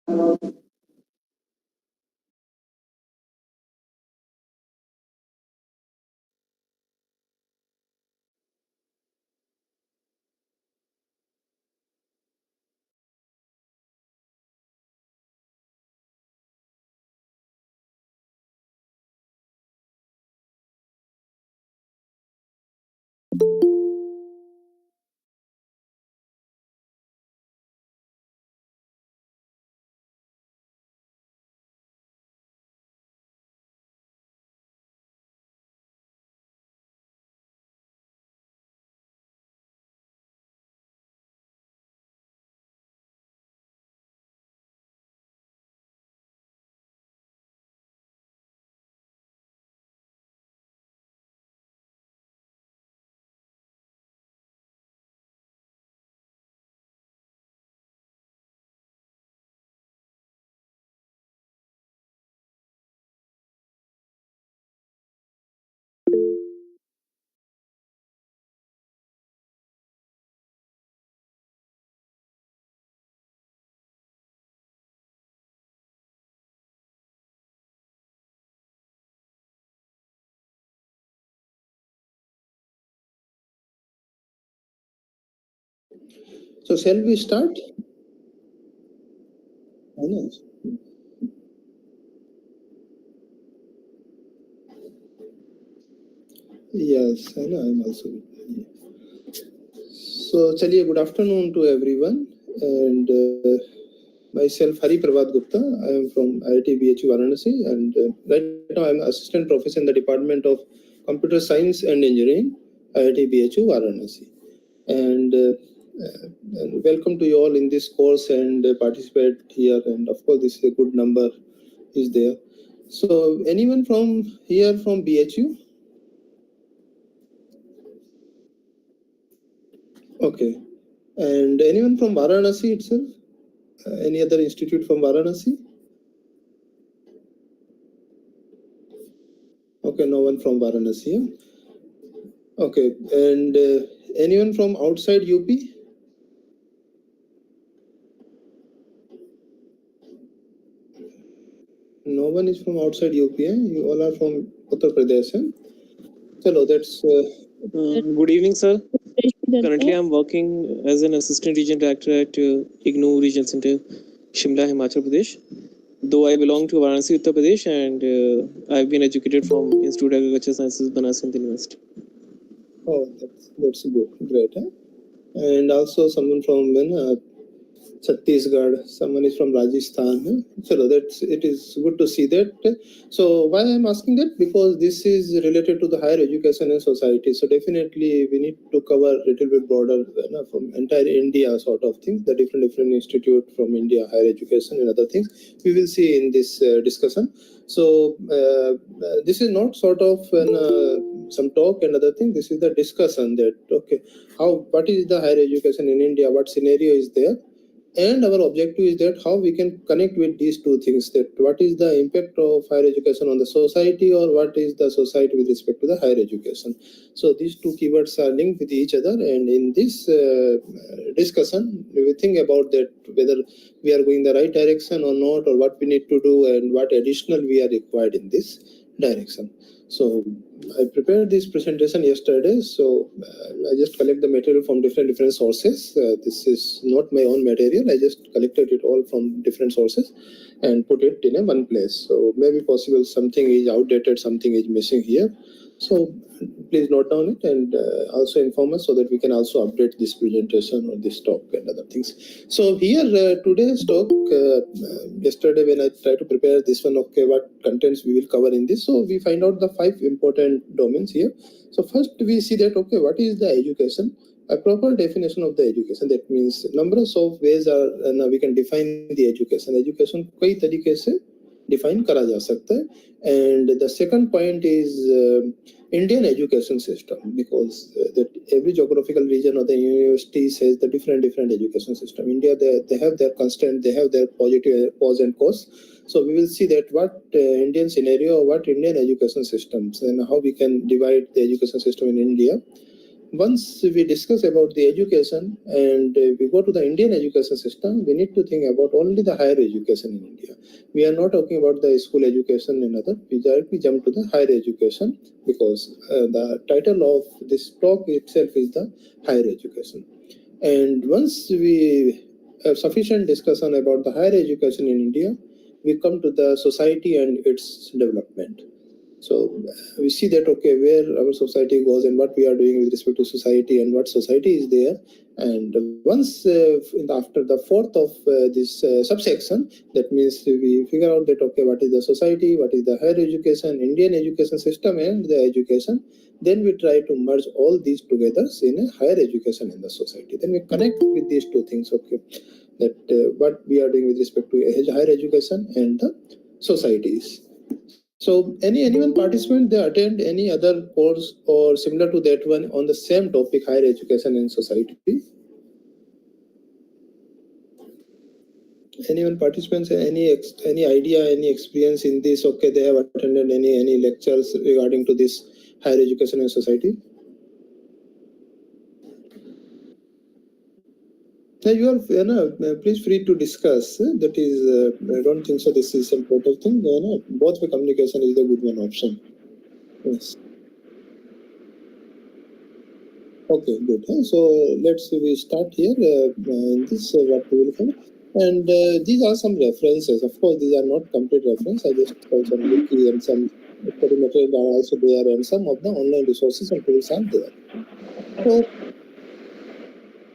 So shall we start? Yes, I know. I'm also. So, chaliye, good afternoon to everyone. And myself, Hari Prabhat Gupta. I am from IIT BHU Varanasi, and right now I'm assistant professor in the Department of Computer Science and Engineering, IIT BHU Varanasi. And welcome to you all in this course and participate here. And of course, this is a good number is there. So, anyone from here from BHU? Okay. And anyone from Varanasi itself? Any other institute from Varanasi? Okay, no one from Varanasi. Okay, and anyone from outside UP? No one is from outside UP. You all are from Uttar Pradesh. Hello, that's. Good evening, sir. Currently, I'm working as an assistant region director at IGNOU Regional Center, Shimla, Himachal Pradesh. Though I belong to Varanasi, Uttar Pradesh, and I've been educated from Institute of Agricultural Sciences, Varanasi University. Oh, that's good, great. And also someone from Chhattisgarh, someone is from Rajasthan. So it is good to see that. So why I'm asking that? Because this is related to the higher education and society. So definitely we need to cover a little bit broader from entire India sort of things, the different institute from India, higher education and other things. We will see in this discussion. So this is not sort of some talk and other thing. This is the discussion that, okay, what is the higher education in India? What scenario is there? And our objective is that how we can connect with these two things, that what is the impact of higher education on the society, or what is the society with respect to the higher education. So these two keywords are linked with each other, and in this discussion we will think about that, whether we are going the right direction or not, or what we need to do and what additional we are required in this direction. So I prepared this presentation yesterday, so I just collect the material from different sources. This is not my own material. I just collected it all from different sources and put it in one place. So maybe possible something is outdated, something is missing here. So please note down it and also inform us so that we can also update this presentation or this talk and other things. So here today's talk, yesterday when I tried to prepare this one, okay, what contents we will cover in this. So we find out the 5 important domains here. So first we see that, okay, what is the education? A proper definition of the education. That means numbers of ways are we can define the education. Education कई तरीके से define करा जा सकता है. And the second point is Indian education system, because that every geographical region or the universities has the different education system. India, they have their constant, they have their positive pros and cons. So we will see that what Indian scenario, what Indian education systems, and how we can divide the education system in India. once we discuss about the education and we go to the Indian education system, we need to think about only the higher education in India. We are not talking about the school education and other. We directly jump to the higher education because the title of this talk itself is the higher education. And once we have sufficient discussion about the higher education in India, we come to the society and its development. So we see that, okay, where our society goes and what we are doing with respect to society and what society is there. And once after the fourth of this subsection, that means we figure out that, okay, what is the society, what is the higher education, Indian education system and the education. Then we try to merge all these together in a higher education in the society. Then we connect with these two things, okay, that what we are doing with respect to higher education and the societies. So anyone participant, they attend any other course or similar to that one on the same topic, higher education and society? Anyone participants, any idea, any experience in this? Okay, they have attended any lectures regarding to this higher education and society? You are please free to discuss. That is, I don't think so. This is some total thing. Both the communication is the good one option. Yes. Okay, good. So we start here in this what we will have. And these are some references. Of course, these are not complete reference. I just call some wiki and some study material are also there, and some of the online resources and tools are there. So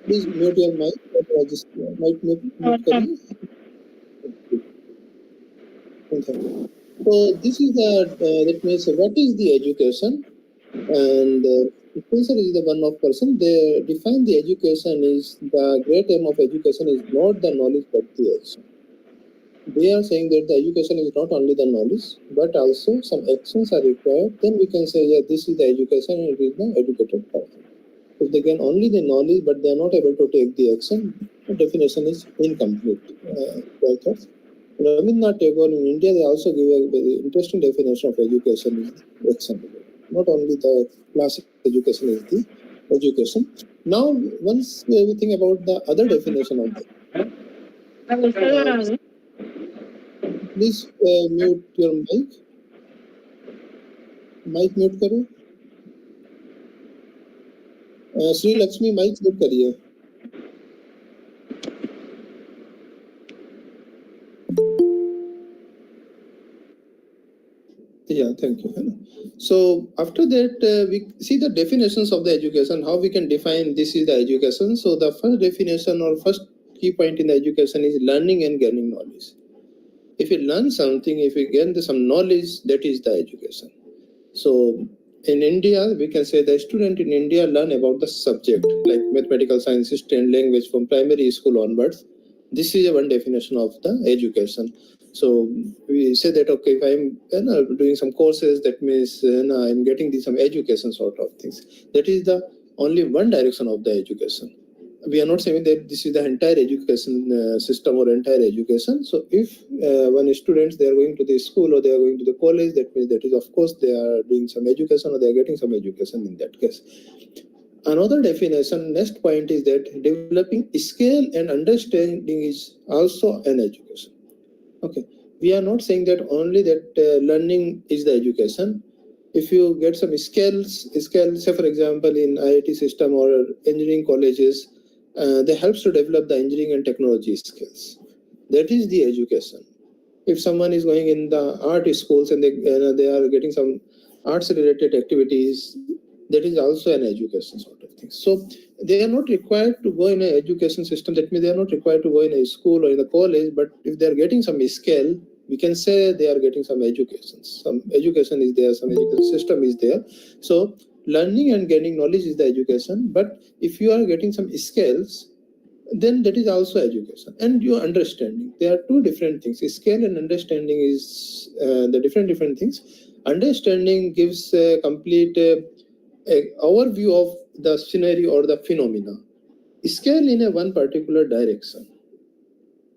please mute your mic. Just mic mute. So this is that means what is the education, and professor is the one of person. They define the education is the great aim of education is not the knowledge but the action. They are saying that the education is not only the knowledge but also some actions are required. Then we can say, yeah, this is the education and it is the educated person. If they gain only the knowledge but they are not able to take the action, the definition is incomplete. Rabindranath Tagore in India, they also give a very interesting definition of education is action. Not only the classic education is the education. Now, once we think about the other definition of that, please mute your mic. Mic mute करो. Shri Lakshmi mic mute करिए. Yeah, thank you. So after that, we see the definitions of the education, how we can define this is the education. So the first definition or first key point in the education is learning and gaining knowledge. If you learn something, if you gain some knowledge, that is the education. So in India, we can say the student in India learn about the subject like mathematical science, history and language from primary school onwards. This is one definition of the education. So we say that, okay, if I'm doing some courses, that means I'm getting some education sort of things. That is the only one direction of the education. We are not saying that this is the entire education system or entire education. So if one students, they are going to the school or they are going to the college, that means that is, of course, they are doing some education or they are getting some education in that case. Another definition, next point is that developing skill and understanding is also an education. Okay, we are not saying that only that learning is the education. If you get some skills, say for example in IIT system or engineering colleges, they helps to develop the engineering and technology skills. That is the education. If someone is going in the art schools and they are getting some arts related activities, that is also an education sort of thing. So they are not required to go in an education system. That means they are not required to go in a school or in a college, but if they are getting some skill, we can say they are getting some education. Some education is there, some education system is there. So learning and gaining knowledge is the education, but if you are getting some skills, then that is also education. And your understanding, there are two different things. Skill and understanding is the different things. Understanding gives a complete overview of the scenario or the phenomena. Skill in a one particular direction.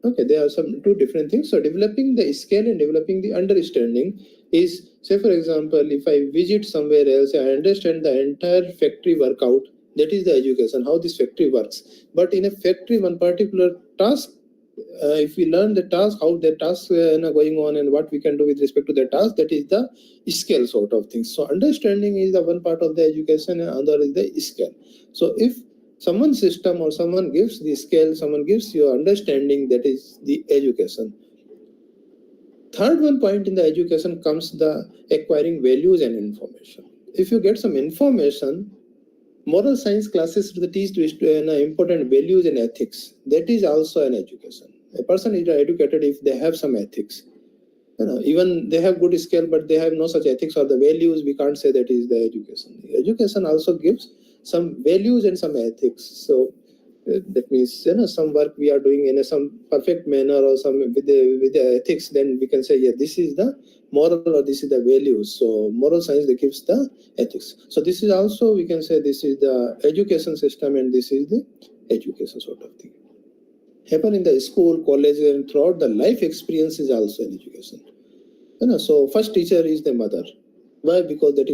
Okay, there are some two different things. So developing the skill and developing the understanding is, say for example, if I visit somewhere else, I understand the entire factory workout That is the education, how this factory works. But in a factory, one particular task, if we learn the task, how the tasks are going on and what we can do with respect to the task, that is the skill sort of things. So understanding is the one part of the education and other is the skill. So if someone's system or someone gives the skill, someone gives you understanding, that is the education. Third one point in the education comes the acquiring values and information. If you get some information, moral science classes to teach important values and ethics. That is also an education. A person is educated if they have some ethics. Even they have good skill, but they have no such ethics or the values. We can't say that is the education. The education also gives some values and some ethics. So that means some work we are doing in some perfect manner or some with the ethics. Then we can say, yeah, this is the moral or this is the values. So moral science that gives the ethics. So this is also, we can say, this is the education system and this is the education sort of thing. Happen in the school, college, and throughout the life experience is also an education. So first teacher is the mother. Why? Because that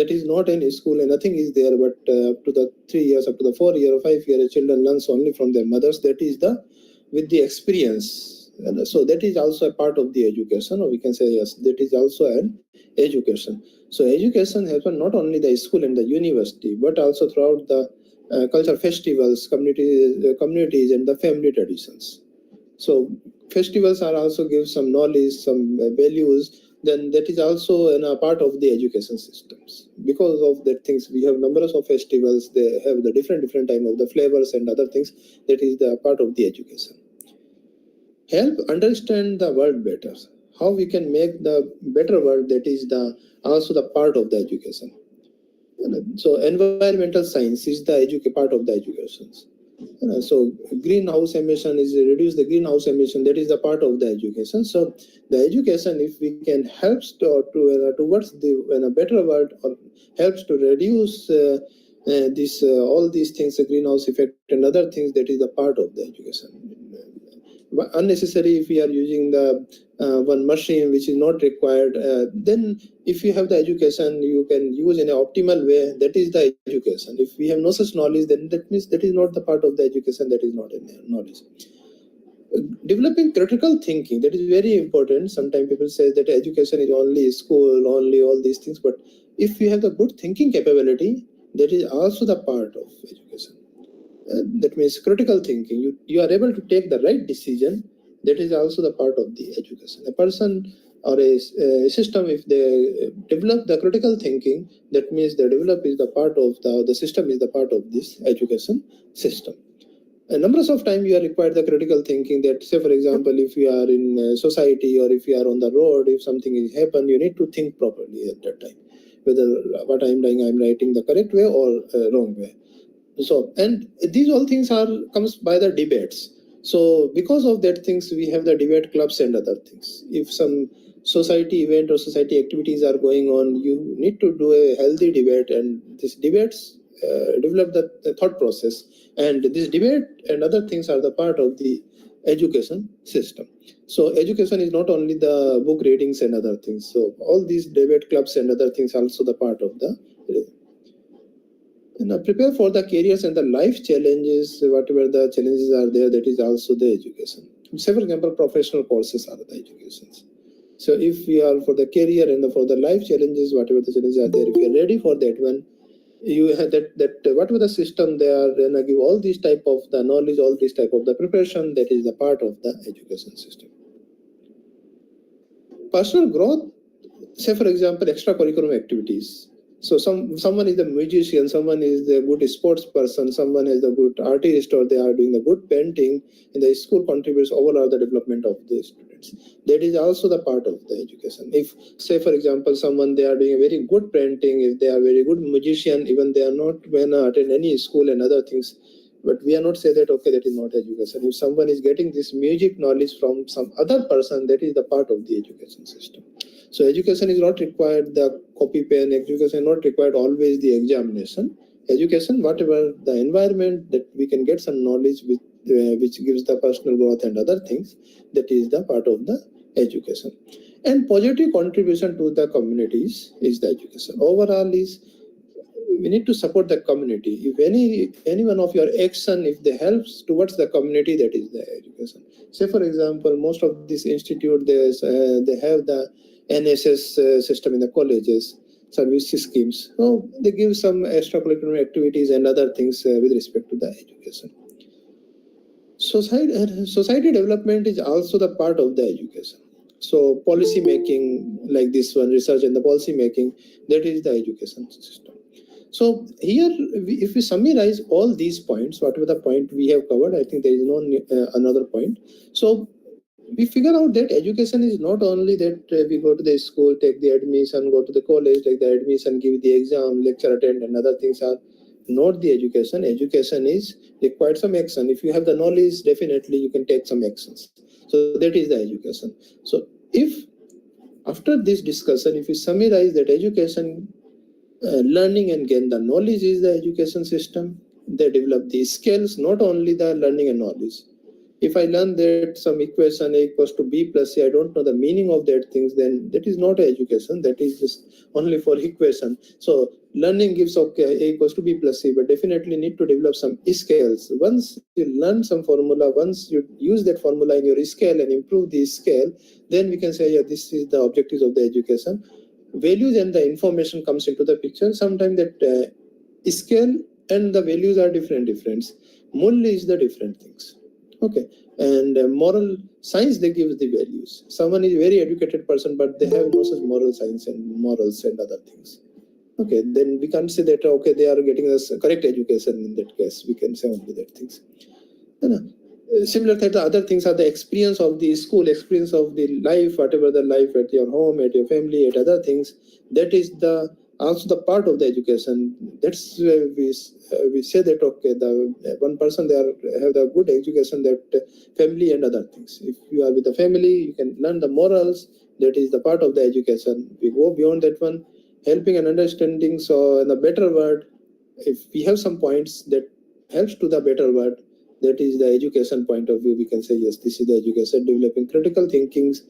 is not in school and nothing is there, but up to the 3 years, up to the 4 year or 5 year, children learns only from their mothers. That is with the experience. So that is also a part of the education, or we can say, yes, that is also an education. So education happens not only the school and the university, but also throughout the cultural festivals, communities and the family traditions. So festivals are also give some knowledge, some values. Then that is also a part of the education systems. Because of that things, we have numbers of festivals. They have the different time of the flavors and other things. That is the part of the education. Help understand the world better. How we can make the better world, that is also the part of the education. So environmental science is the part of the education. So greenhouse emission is reduce the greenhouse emission. That is the part of the education. So the education, if we can help towards the better world or helps to reduce all these things, the greenhouse effect and other things, that is the part of the education. Unnecessary if we are using the one machine which is not required, then if you have the education, you can use in an optimal way. That is the education. If we have no such knowledge, then that means that is not the part of the education. That is not in knowledge. Developing critical thinking, that is very important. Sometimes people say that education is only school, only all these things, but if you have the good thinking capability, that is also the part of education. That means critical thinking. You are able to take the right decision. That is also the part of the education. A person or a system, if they develop the critical thinking, that means the develop is the part of the system is the part of this education system. A numbers of times you are required the critical thinking. That, say for example, if you are in society or if you are on the road, if something is happen, you need to think properly at that time, whether what I am doing, I am writing the correct way or wrong way. So, and these all things comes by the debates. So because of that things, we have the debate clubs and other things. If some society event or society activities are going on, you need to do a healthy debate, and these debates develop the thought process. And this debate and other things are the part of the education system. So education is not only the book readings and other things. So all these debate clubs and other things are also the part of the prepare for the careers and the life challenges, whatever the challenges are there, that is also the education. Say for example, professional courses are the educations. So if we are for the career and for the life challenges, whatever the challenges are there, if you are ready for that one, you have that whatever the system they are going to give all these type of the knowledge, all this type of the preparation, that is the part of the education system. Personal growth, say for example, extracurricular activities. So someone is a musician, someone is a good sports person, someone is a good artist, or they are doing a good painting, and the school contributes overall the development of the students. That is also the part of the education. If, say for example, someone they are doing a very good painting, if they are very good musician, even they are not when attend any school and other things, but we are not say that okay, that is not education. If someone is getting this music knowledge from some other person, that is the part of the education system. So education is not required the copy pen, education is not required always the examination. Education, whatever the environment that we can get some knowledge with, which gives the personal growth and other things, that is the part of the education. And positive contribution to the communities is the education. Overall is we need to support the community. If any one of your action, if they helps towards the community, that is the education. Say for example, most of this institute, they have the NSS system in the colleges, service schemes. So they give some extracurricular activities and other things with respect to the education. Society development is also the part of the education. So policy making, like this one, research and the policy making, that is the education system. So here, if we summarize all these points, whatever the point we have covered, I think there is no another point. So we figure out that education is not only that we go to the school, take the admission, go to the college, take the admission, give the exam, lecture attend, and other things are not the education. Education is required some action. If you have the knowledge, definitely you can take some actions. So that is the education. So if after this discussion, if you summarize that education, learning and gain the knowledge is the education system. They develop these skills, not only the learning and knowledge. If I learn that some equation A equals to B plus C, I don't know the meaning of that things, then that is not education. That is just only for equation. So learning gives okay A equals to B plus C, but definitely need to develop some skills. Once you learn some formula, once you use that formula in your scale and improve the scale, then we can say, yeah, this is the objectives of the education. Values and the information comes into the picture. Sometimes that scale and the values are different. Mulli is the different things. Okay, and moral science, they give the values. Someone is a very educated person, but they have no such moral science and morals and other things. Okay, then we can't say that, okay, they are getting us correct education in that case. We can say only that things. Similar that the other things are the experience of the school, experience of the life, whatever the life at your home, at your family, at other things. That is the also the part of the education. That's where we say that, okay, the one person, they have the good education, that family and other things. If you are with the family, you can learn the morals. That is the part of the education. We go beyond that one, helping and understanding. So in a better word, if we have some points that helps to the better word, that is the education point of view. We can say, yes, this is the education, developing critical thinkings,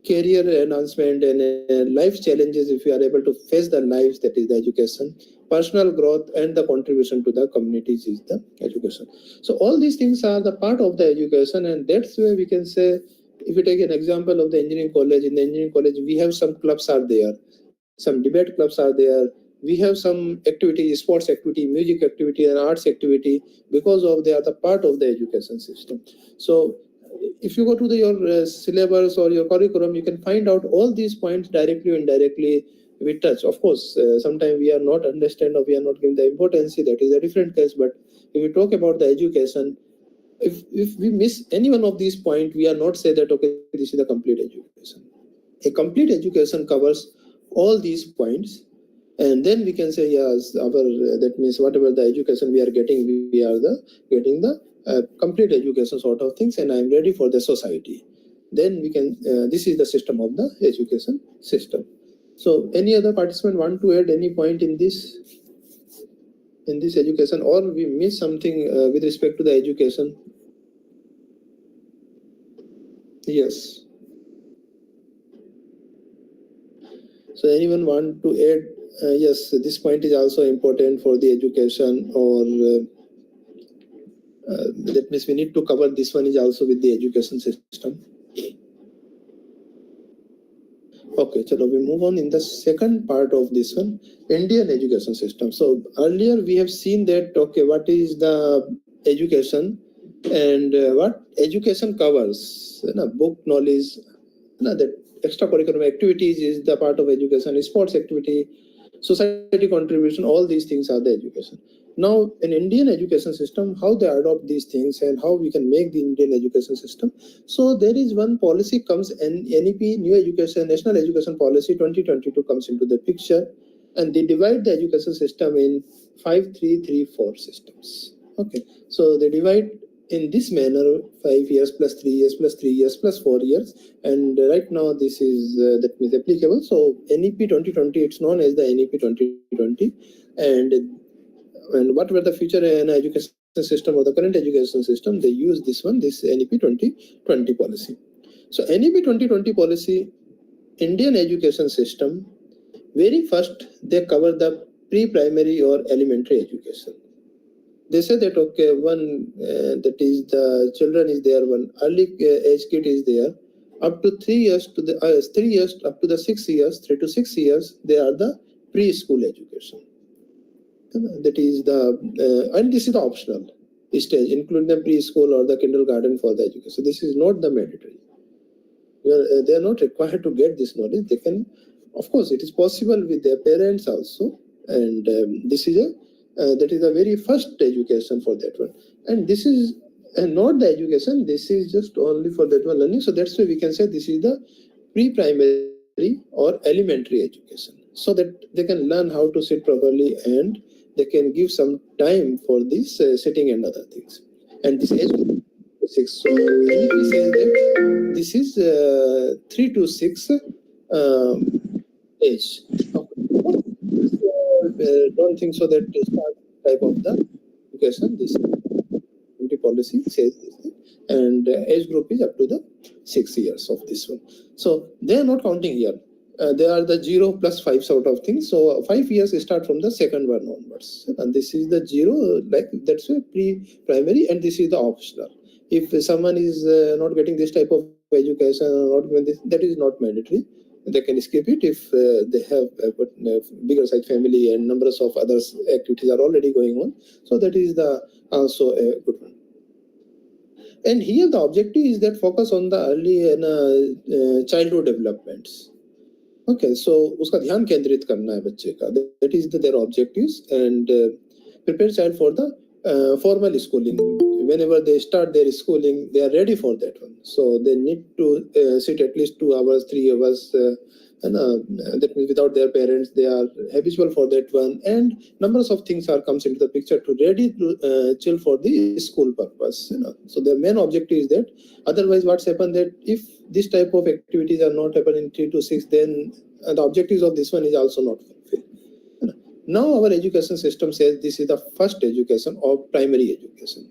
career enhancement, and life challenges. If you are able to face the lives, that is the education. Personal growth and the contribution to the communities is the education. So all these things are the part of the education, and that's where we can say, if you take an example of the engineering college, in the engineering college, we have some clubs are there, some debate clubs are there. We have some activity, sports activity, music activity, and arts activity, because of they are the part of the education system. So if you go to your syllabus or your curriculum, you can find out all these points directly or indirectly we touch. Of course, sometimes we are not understand or we are not giving the importance. That is a different case. But if we talk about the education, if we miss any one of these points, we are not say that, okay, this is a complete education. A complete education covers all these points. And then we can say, yes, that means whatever the education we are getting, we are getting the complete education sort of things, and I'm ready for the society. Then we can, this is the system of the education system. So any other participant want to add any point in this education, or we miss something with respect to the education? Yes. So anyone want to add? Yes, this point is also important for the education, or that means we need to cover this one is also with the education system. Okay, so we move on in the second part of this one, Indian education system. So earlier we have seen that, okay, what is the education and what education covers, book knowledge, that extracurricular activities is the part of education, sports activity, society contribution, all these things are the education. Now, in Indian education system, how they adopt these things and how we can make the Indian education system. So there is one policy comes, and NEP, New Education, National Education Policy 2022 comes into the picture, and they divide the education system in 5-3-3-4 systems. Okay, so they divide in this manner, 5 years plus 3 years plus 3 years plus 4 years, and right now this is that means applicable. So NEP 2020, it's known as the NEP 2020, and what were the future in education system or the current education system, they use this one, this NEP 2020 policy. So NEP 2020 policy, Indian education system, very first they cover the pre-primary or elementary education. They say that okay, one that is the children is there, one early age kid is there, up to 3 years to the 3 years up to the 6 years, 3 to 6 years, they are the preschool education. That is the and this is the optional stage, including the preschool or the kindergarten for the education. So this is not the mandatory. They are not required to get this knowledge. They can, of course, it is possible with their parents also, and this is that is the very first education for that one. And this is not the education. This is just only for that one learning. So that's why we can say this is the pre-primary or elementary education, so that they can learn how to sit properly and they can give some time for this sitting and other things. And this age 6. So NEP says that this is 3 to 6 age. Don't think so that this type of the education, this policy says this thing, and age group is up to the 6 years of this one. So they are not counting here. They are the 0 plus 5 sort of thing. So 5 years start from the second one onwards, and this is the 0, like that's a pre-primary, and this is the optional. If someone is not getting this type of education or not getting this, that is not mandatory. They can skip it if they have a bigger size family and numbers of other activities are already going on. So that is the also a good one. And here the objective is that focus on the early childhood developments. Okay, so उसका ध्यान केंद्रित करना है बच्चे का. That is their objectives, and prepare child for the formal schooling. Whenever they start their schooling, they are ready for that one. So they need to sit at least 2 hours, 3 hours. That means without their parents, they are habitual for that one. And numbers of things are comes into the picture to ready to chill for the school purpose. So the main objective is that. Otherwise, what's happened that if this type of activities are not happening in 3 to 6, then the objectives of this one is also not fulfilled. Now our education system says this is the first education or primary education.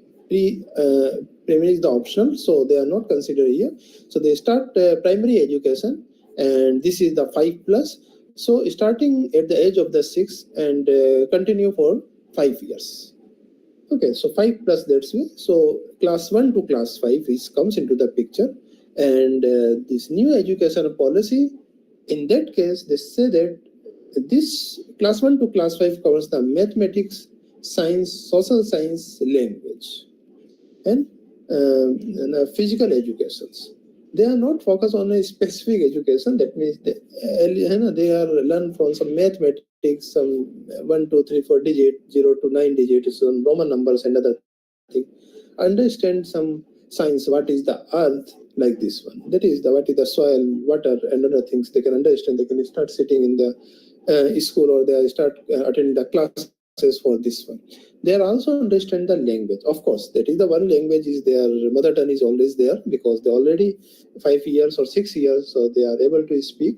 Primary is the optional, so they are not considered here. So they start primary education, and this is the 5 plus. So starting at the age of the 6 and continue for 5 years. Okay, so 5 plus, that's way. So class 1 to class 5 comes into the picture, and this new education policy, in that case, they say that this class 1 to class 5 covers the mathematics, science, social science, language, and physical educations. They are not focused on a specific education. That means they are learn from some mathematics, some 1, 2, 3, 4 digit, 0 to 9 digits, some Roman numbers and other things. Understand some science, what is the earth, like this one. That is what is the soil, water, and other things. They can understand. They can start sitting in the school, or they start attending the classes for this one. They are also understand the language. Of course, that is the one language is their mother tongue is always there, because they already 5 years or 6 years, so they are able to speak,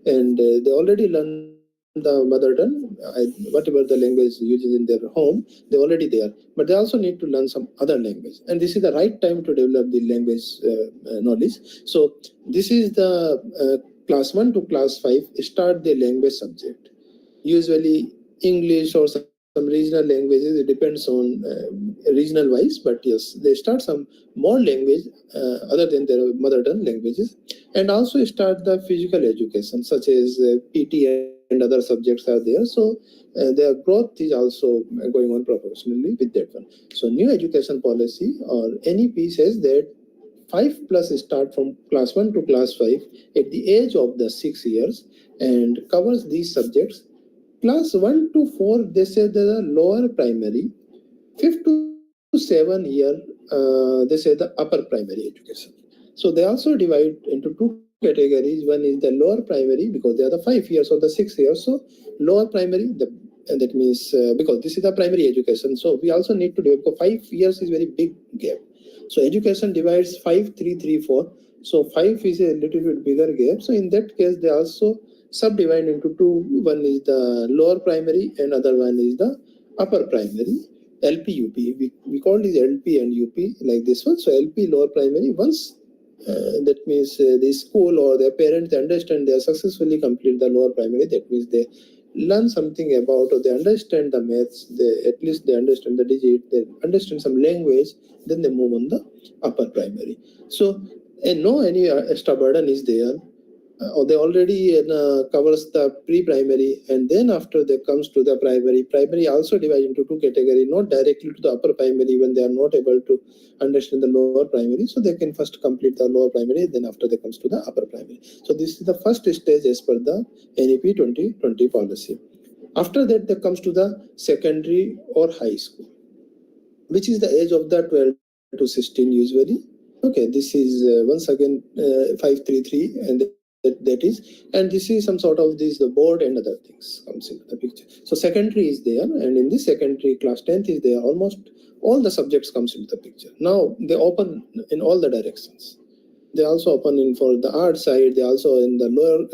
and they already learn the mother tongue, whatever the language uses in their home, they're already there. But they also need to learn some other language, and this is the right time to develop the language knowledge. So this is the class 1 to class 5 start the language subject. Usually English or some regional languages, it depends on regional wise, but yes, they start some more language other than their mother tongue languages, and also start the physical education such as PT and other subjects are there. So their growth is also going on proportionally with that one. So new education policy or NEP says that 5 plus start from class 1 to class 5 at the age of the 6 years and covers these subjects. Class 1 to 4, they say the lower primary. 5th to 7 year, they say the upper primary education. So they also divide into 2 categories. One is the lower primary, because they are the 5 years or the 6 years. So lower primary, and that means because this is the primary education. So we also need to do, because 5 years is very big gap. So education divides 5, 3, 3, 4. So 5 is a little bit bigger gap. So in that case, they also subdivide into 2. One is the lower primary and other one is the upper primary. LP, UP. We call this LP and UP like this one. So LP, lower primary. Once that means the school or their parents, they understand they are successfully complete the lower primary. That means they learn something about, or they understand the maths, at least they understand the digit, they understand some language, then they move on the upper primary. So no any extra burden is there. Or they already covers the pre-primary, and then after they comes to the primary also divided into two categories, not directly to the upper primary when they are not able to understand the lower primary, so they can first complete the lower primary, then after they comes to the upper primary. So this is the first stage as per the NEP 2020 policy. After that, they comes to the secondary or high school, which is the age of the 12 to 16 usually. Okay, this is once again 533, and that is, and this is some sort of this the board and other things comes into the picture. So secondary is there, and in this secondary class 10th is there, almost all the subjects comes into the picture. Now they open in all the directions. They also open in for the art side, they also in the lower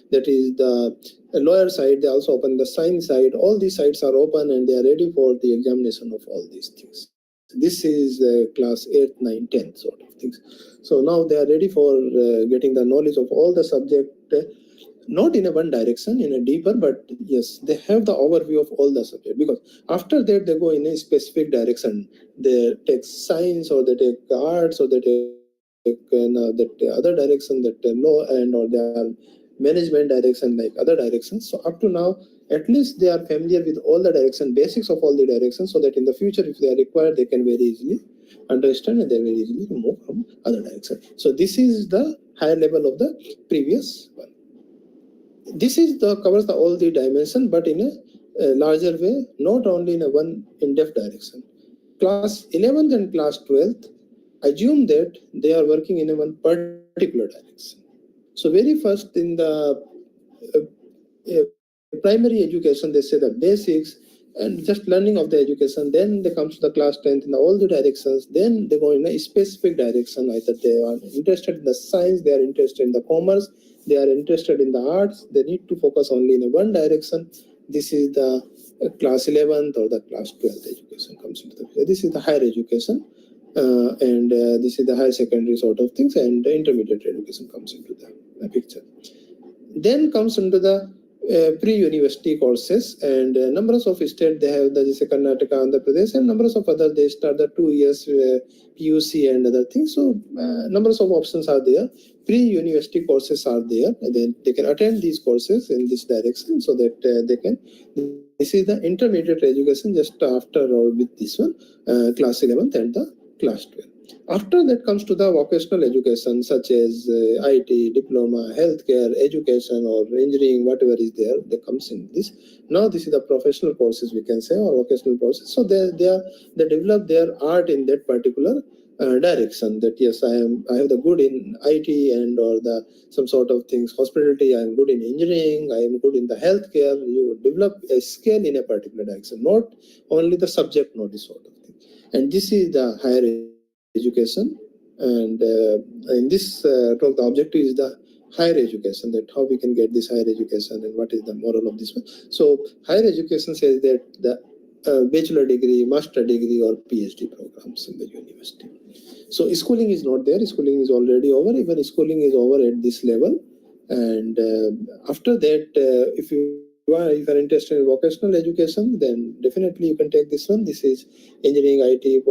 that is the lower side, they also open the science side. All these sides are open and they are ready for the examination of all these things. This is class 8th, 9th, 10th sort of things. So now they are ready for getting the knowledge of all the subject, not in a one direction, in a deeper, but yes, they have the overview of all the subject, because after that they go in a specific direction. They take science, or they take arts, or they take that other direction, that law and or their management direction, like other directions. So up to now, at least they are familiar with all the direction, basics of all the directions, so that in the future, if they are required, they can very easily understand and they very easily move from other direction. So this is the higher level of the previous one. This is the covers the all the dimension, but in a larger way, not only in a one in-depth direction. Class 11th and class 12th, assume that they are working in a one particular direction. So very first in the primary education, they say the basics and just learning of the education. Then they come to the class 10th in all the directions. Then they go in a specific direction. Either they are interested in the science, they are interested in the commerce, they are interested in the arts. They need to focus only in a one direction. This is the class 11th or the class 12th education comes into the picture. This is the higher education. And this is the higher secondary sort of things, and the intermediate education comes into the picture. Then comes into the pre-university courses, and numbers of states they have the Karnataka, Andhra Pradesh, and numbers of other they start the 2 years PUC and other things. So numbers of options are there. Pre-university courses are there, and then they can attend these courses in this direction, so that they can. This is the intermediate education just after or with this one, class 11th and the class 12. After that comes to the vocational education, such as IT, diploma, healthcare, education, or engineering, whatever is there, that comes in this. Now this is the professional courses, we can say, or vocational courses. So they develop their art in that particular direction. That yes, I have the good in IT and or the some sort of things, hospitality. I am good in engineering. I am good in the healthcare. You develop a skill in a particular direction, not only the subject knowledge sort of thing. And this is the higher education, and in this talk, the objective is the higher education, that how we can get this higher education and what is the moral of this one. So higher education says that the bachelor degree, master degree, or PhD programs in the university. So schooling is not there. Schooling is already over. Even schooling is over at this level, and after that, if you are interested in vocational education, then definitely you can take this one. This is engineering, IT,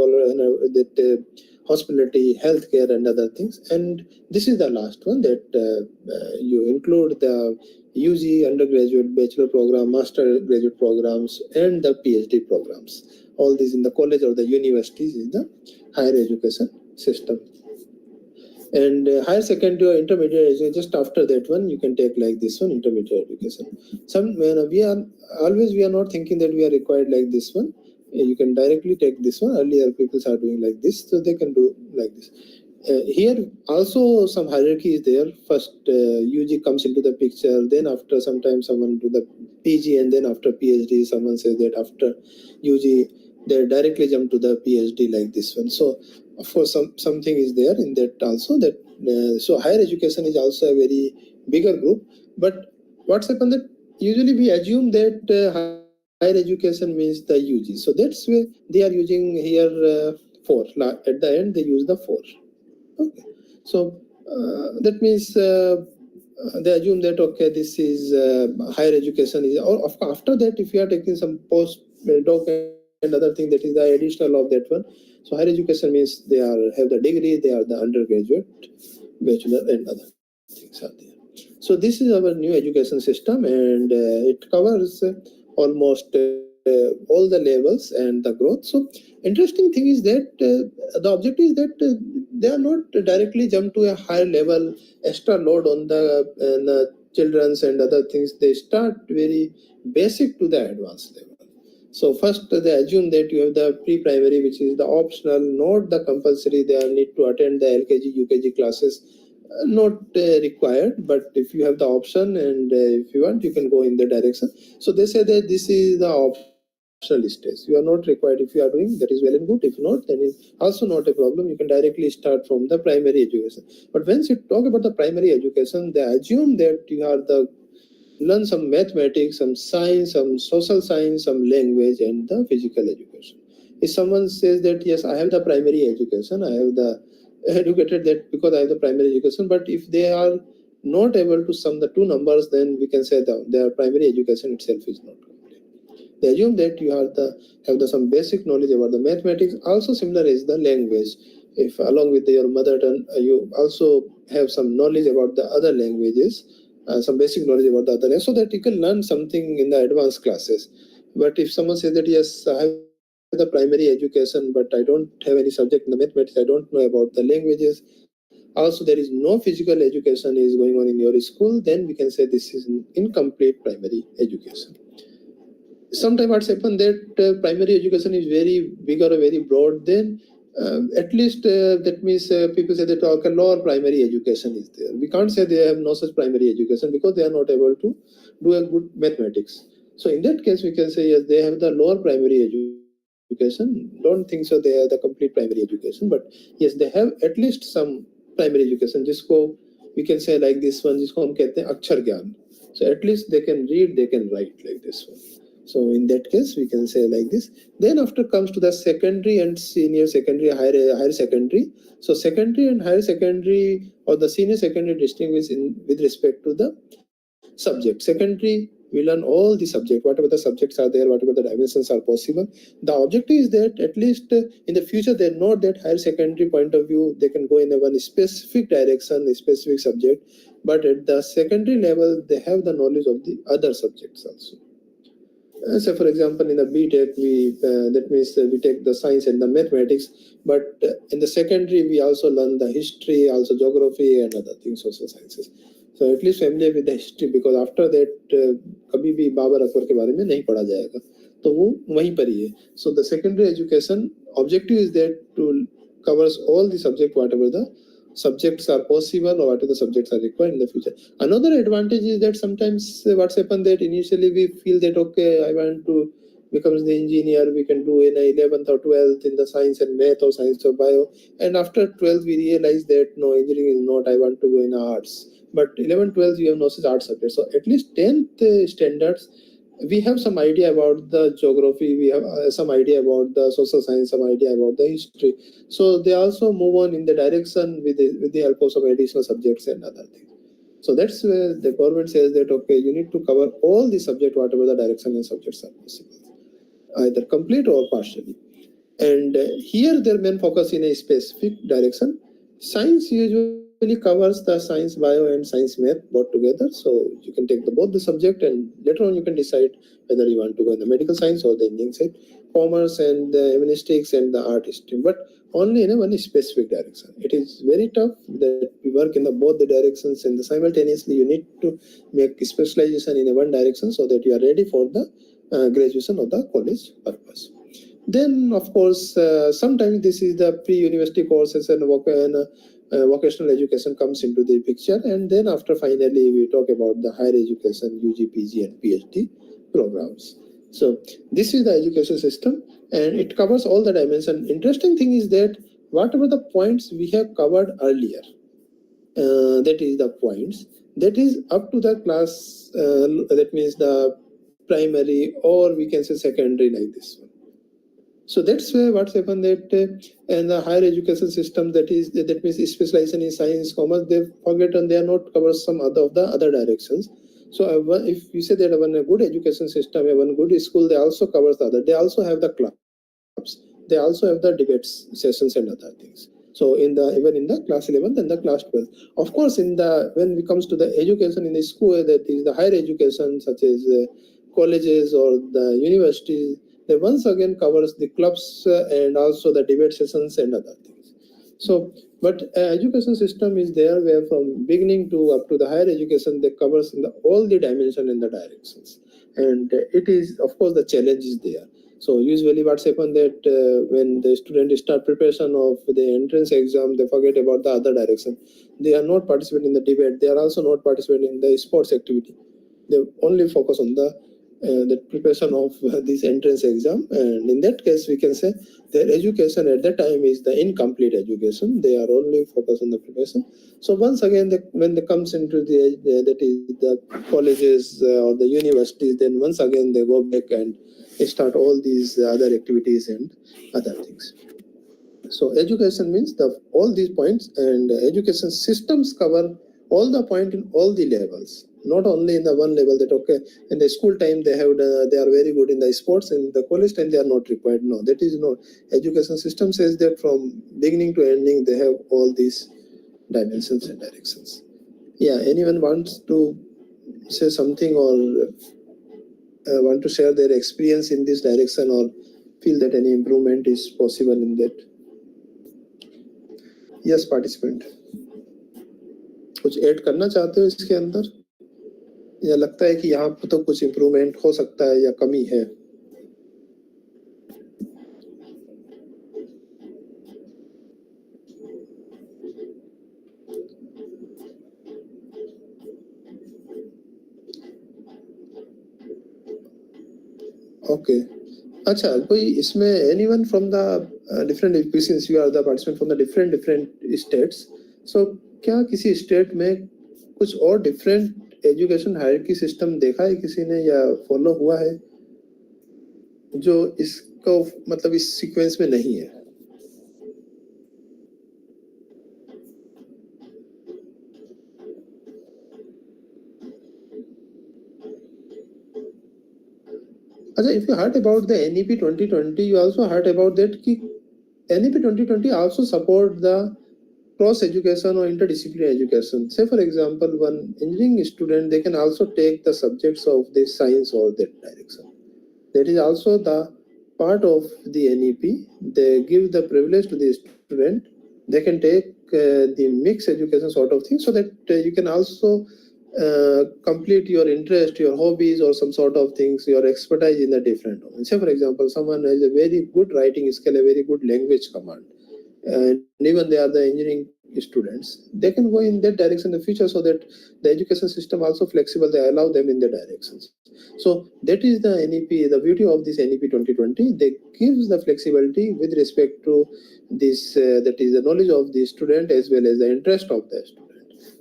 that hospitality, healthcare, and other things. And this is the last one, that you include the UG, undergraduate, bachelor program, master graduate programs, and the PhD programs. All these in the college or the universities is the higher education system. And higher secondary or intermediate education, just after that one, you can take like this one, intermediate education. We are not thinking that we are required like this one. You can directly take this one. Earlier people are doing like this, so they can do like this. Here also some hierarchy is there. First UG comes into the picture, then after some time someone do the PG, and then after PhD someone says that after UG they directly jump to the PhD like this one. So of course something is there in that also, that so higher education is also a very bigger group. But what's happened that usually we assume that higher education means the UG, so that's why they are using here 4. At the end they use the 4. Okay, so that means they assume that okay, this is higher education is, or after that if you are taking some post-doc and other thing, that is the additional of that one. So higher education means they have the degree, they are the undergraduate, bachelor and other things are there. So this is our new education system, and it covers almost all the levels and the growth. So interesting thing is that the objective is that they are not directly jump to a higher level, extra load on the children's and other things. They start very basic to the advanced level. So first they assume that you have the pre-primary, which is the optional, not the compulsory. They need to attend the LKG, UKG classes, not required, but if you have the option and if you want, you can go in the direction. So they say that this is the optional stage. You are not required. If you are doing, that is well and good. If not, then it's also not a problem. You can directly start from the primary education. But when you talk about the primary education, they assume that you are learn some mathematics, some science, some social science, some language, and the physical education. If someone says that yes, I have the primary education, I have the educated that because I have the primary education, but if they are not able to sum the two numbers, then we can say that their primary education itself is not complete. They assume that you have some basic knowledge about the mathematics. Also similar is the language. If along with your mother tongue, you also have some knowledge about the other languages, some basic knowledge about the other language, so that you can learn something in the advanced classes. But if someone says that yes, I have the primary education, but I don't have any subject in the mathematics, I don't know about the languages, also there is no physical education is going on in your school, then we can say this is an incomplete primary education. Sometimes what's happened that primary education is very big or very broad, then at least that means people say that okay, lower primary education is there. We can't say they have no such primary education because they are not able to do a good mathematics. So in that case, we can say yes, they have the lower primary education. Don't think so they have the complete primary education, but yes, they have at least some primary education. Jisko we can say like this one, jisko hum kehte hain akshar gyan. So at least they can read, they can write like this one. So in that case, we can say like this. Then after comes to the secondary and senior secondary, higher secondary. So secondary and higher secondary or the senior secondary distinguish with respect to the subject. Secondary, we learn all the subject, whatever the subjects are there, whatever the dimensions are possible. The objective is that at least in the future, they know that higher secondary point of view, they can go in a one specific direction, a specific subject. But at the secondary level, they have the knowledge of the other subjects also. So for example, in the BTech, that means we take the science and the mathematics, but in the secondary, we also learn the history, also geography and other things, social sciences. So at least familiar with the history, because after that, कभी भी बाबर अकबर के बारे में नहीं पढ़ा जाएगा, तो वो वहीं पर ही है. So the secondary education objective is that to covers all the subject, whatever the subjects are possible or what the subjects are required in the future. Another advantage is that sometimes what's happened that initially we feel that okay, I want to become the engineer, we can do in 11th or 12th in the science and math or science or bio, and after 12th we realize that no, engineering is not, I want to go in arts. But 11th, 12th you have no such art subject. So at least 10th standards we have some idea about the geography, we have some idea about the social science, some idea about the history. So they also move on in the direction with the help of some additional subjects and other things. So that's where the government says that okay, you need to cover all the subject, whatever the direction and subjects are possible, either complete or partially. And here their main focus in a specific direction. Science usually covers the science, bio and science math both together. So you can take both the subject and later on you can decide whether you want to go in the medical science or the engineering side, commerce and the humanistics and the art stream, but only in a one specific direction. It is very tough that we work in both the directions, and simultaneously you need to make specialization in a one direction so that you are ready for the graduation or the college purpose. Then, of course, sometimes this is the pre-university courses and vocational education comes into the picture. And then after finally, we talk about the higher education, UG, PG and PhD programs. So this is the education system and it covers all the dimensions. Interesting thing is that whatever the points we have covered earlier, that is the points, that is up to the class, that means the primary or we can say secondary like this one. So that's why what's happened that in the higher education system, that means specialization in science, commerce, they forget and they are not covered some of the other directions. So if you say that when a good education system, one good school, they also covers the other. They also have the clubs. They also have the debates sessions and other things. So even in the class 11th and the class 12th, of course, when it comes to the education in the school, that is the higher education such as colleges or the universities, they once again covers the clubs and also the debate sessions and other things. So, but education system is there where from beginning to up to the higher education, they covers in all the dimension and the directions. And it is, of course, the challenge is there. So usually what's happened that when the students start preparation of the entrance exam, they forget about the other direction. They are not participating in the debate. They are also not participating in the sports activity. They only focus on the preparation of this entrance exam. And in that case, we can say their education at that time is the incomplete education. They are only focused on the preparation. So once again, when they comes into the colleges or the universities, then once again they go back and start all these other activities and other things. So education means all these points, and education systems cover all the point in all the levels, not only in the one level that okay, in the school time they are very good in the sports, and the college time they are not required. No, that is not. Education system says that from beginning to ending they have all these dimensions and directions. Yeah, anyone wants to say something or want to share their experience in this direction or feel that any improvement is possible in that? Yes, participant. कुछ add करना चाहते हो इसके अंदर, या लगता है कि यहाँ पर तो कुछ इम्प्रूवमेंट हो सकता है या कमी है? ओके, अच्छा, कोई इसमें anyone from the different, since you are the participant from the different states, so क्या किसी स्टेट में कुछ और डिफरेंट एजुकेशन हायरार्की सिस्टम देखा है किसी ने या फॉलो हुआ है जो इसको मतलब इस सीक्वेंस में नहीं है? अच्छा, if you heard about the NEP 2020, you also heard about that कि NEP 2020 also support the cross education or interdisciplinary education. Say for example, one engineering student, they can also take the subjects of the science or that direction. That is also the part of the NEP. They give the privilege to the student. They can take the mixed education sort of thing, so that you can also complete your interest, your hobbies, or some sort of things, your expertise in the different domains. Say for example, someone has a very good writing skill, a very good language command, and even they are the engineering students, they can go in that direction in the future, so that the education system also flexible, they allow them in the directions. So that is the NEP, the beauty of this NEP 2020. They gives the flexibility with respect to this, that is the knowledge of the student as well as the interest of the student.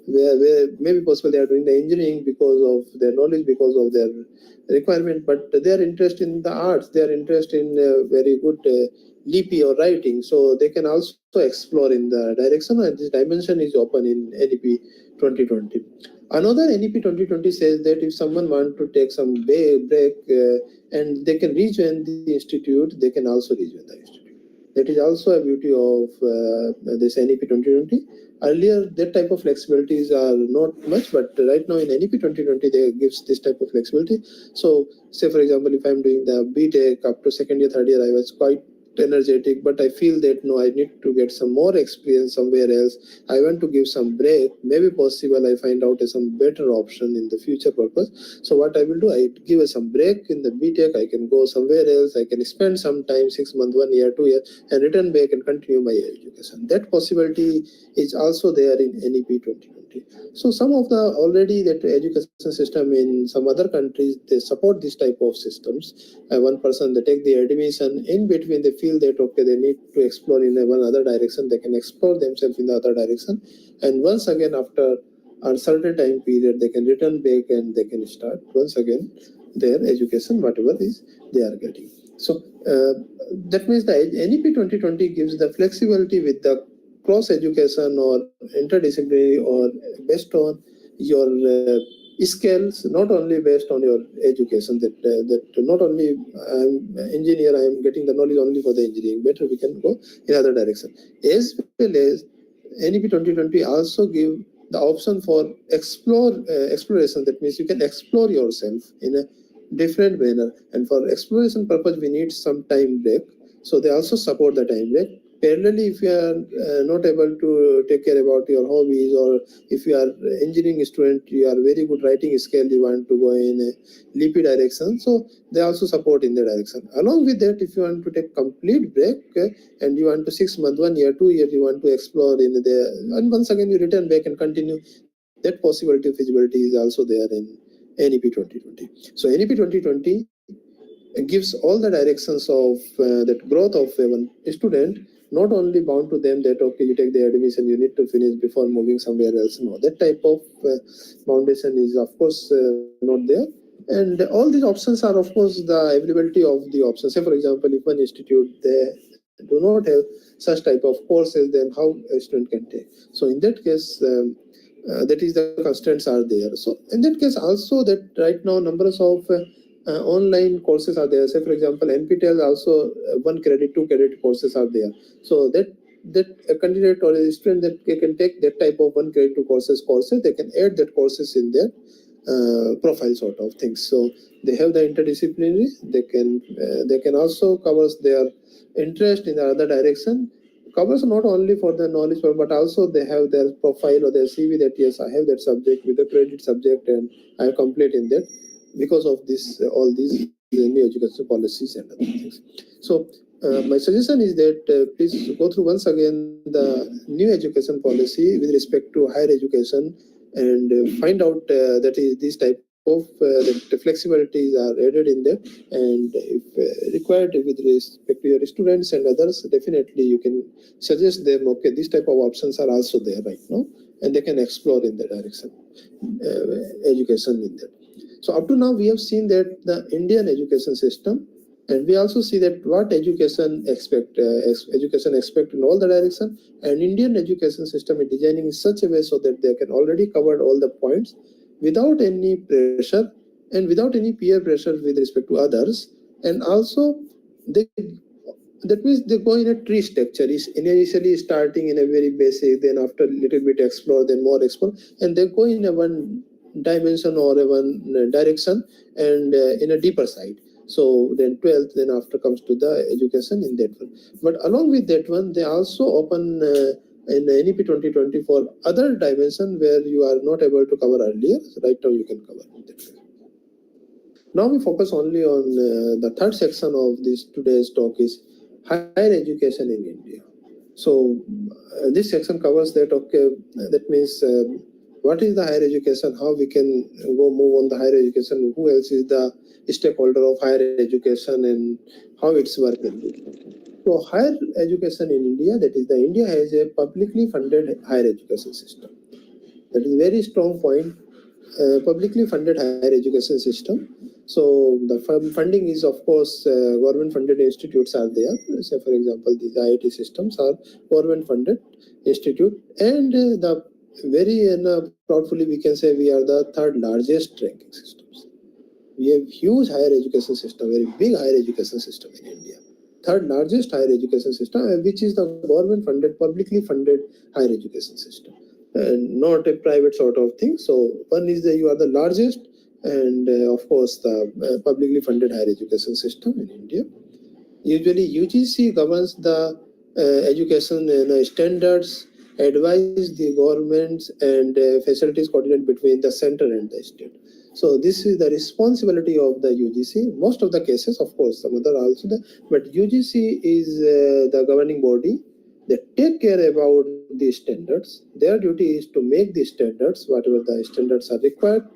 Where maybe possible they are doing the engineering because of their knowledge, because of their requirement, but their interest in the arts, their interest in very good lipi or writing, so they can also explore in the direction, and this dimension is open in NEP 2020. Another NEP 2020 says that if someone want to take some break and they can rejoin the institute, they can also rejoin the institute. That is also a beauty of this NEP 2020. Earlier, that type of flexibilities are not much, but right now in NEP 2020, they gives this type of flexibility. So, say for example, if I'm doing the BTech up to second year, third year, I was quite energetic, but I feel that no, I need to get some more experience somewhere else. I want to give some break. Maybe possible I find out some better option in the future purpose. So what I will do, I give some break in the BTech. I can go somewhere else. I can spend some time, 6 months, 1 year, 2 years, and return back and continue my education. That possibility is also there in NEP 2020. So some of the already that education system in some other countries, they support this type of systems. One person, they take the admission, in between they feel that okay, they need to explore in one other direction, they can explore themselves in the other direction, and once again after a certain time period they can return back and they can start once again their education, whatever is they are getting. So that means the NEP 2020 gives the flexibility with the cross education or interdisciplinary or based on your skills, not only based on your education. That not only I'm engineer, I am getting the knowledge only for the engineering. Better we can go in other direction. As well as NEP 2020 also give the option for exploration. That means you can explore yourself in a different manner, and for exploration purpose we need some time break, so they also support the time break. Parallelly, if you are not able to take care about your hobbies, or if you are engineering student, you are very good writing skill, you want to go in a leapy direction, so they also support in the direction. Along with that, if you want to take complete break and you want to 6 months, 1 year, 2 years, you want to explore in there, and once again you return back and continue, that possibility, feasibility is also there in NEP 2020. So NEP 2020 gives all the directions of that growth of one student, not only bound to them that okay, you take the admission, you need to finish before moving somewhere else. No, that type of foundation is of course not there. And all these options are of course the availability of the options. Say for example, if one institute they do not have such type of courses, then how a student can take. So in that case, that is the constraints are there. So in that case also, that right now numbers of online courses are there. Say for example, NPTEL also 1 credit, 2 credit courses are there. So that a candidate or a student that they can take that type of 1 credit 2 courses, they can add that courses in their profile sort of things. So they have the interdisciplinary, they can also cover their interest in the other direction, covers not only for the knowledge but also they have their profile or their CV that yes, I have that subject with a credit subject and I have complete in that because of this all these new education policies and other things. So my suggestion is that please go through once again the new education policy with respect to higher education and find out that is this type of the flexibilities are added in there, and if required with respect to your students and others, definitely you can suggest them okay, these type of options are also there right now and they can explore in the direction education in that. So up to now we have seen that the Indian education system, and we also see that what education expect in all the direction, and Indian education system is designing in such a way so that they can already cover all the points without any pressure and without any peer pressure with respect to others. And also that means they go in a tree structure, is initially starting in a very basic, then after a little bit explore, then more explore, and they go in a one dimension or a one direction and in a deeper side. So then 12th, then after comes to the education in that one. But along with that one, they also open in NEP 2020 for other dimension where you are not able to cover earlier. Right now you can cover that. Now we focus only on the third section of this today's talk is higher education in India. So this section covers that okay, that means what is the higher education, how we can go move on the higher education, who else is the stakeholder of higher education and how it's working. So higher education in India, that is the India has a publicly funded higher education system. That is a very strong point, publicly funded higher education system. So the funding is of course government funded institutes are there. Say for example, these IIT systems are government funded institute, and the very proudly we can say we are the third largest ranking systems. We have huge higher education system, very big higher education system in India. Third largest higher education system, which is the government funded, publicly funded higher education system, and not a private sort of thing. So one is you are the largest, and of course the publicly funded higher education system in India. Usually UGC governs the education standards, advise the governments, and facilities coordinate between the center and the state. So this is the responsibility of the UGC. Most of the cases, of course, some other also there, but UGC is the governing body. They take care about the standards. Their duty is to make the standards, whatever the standards are required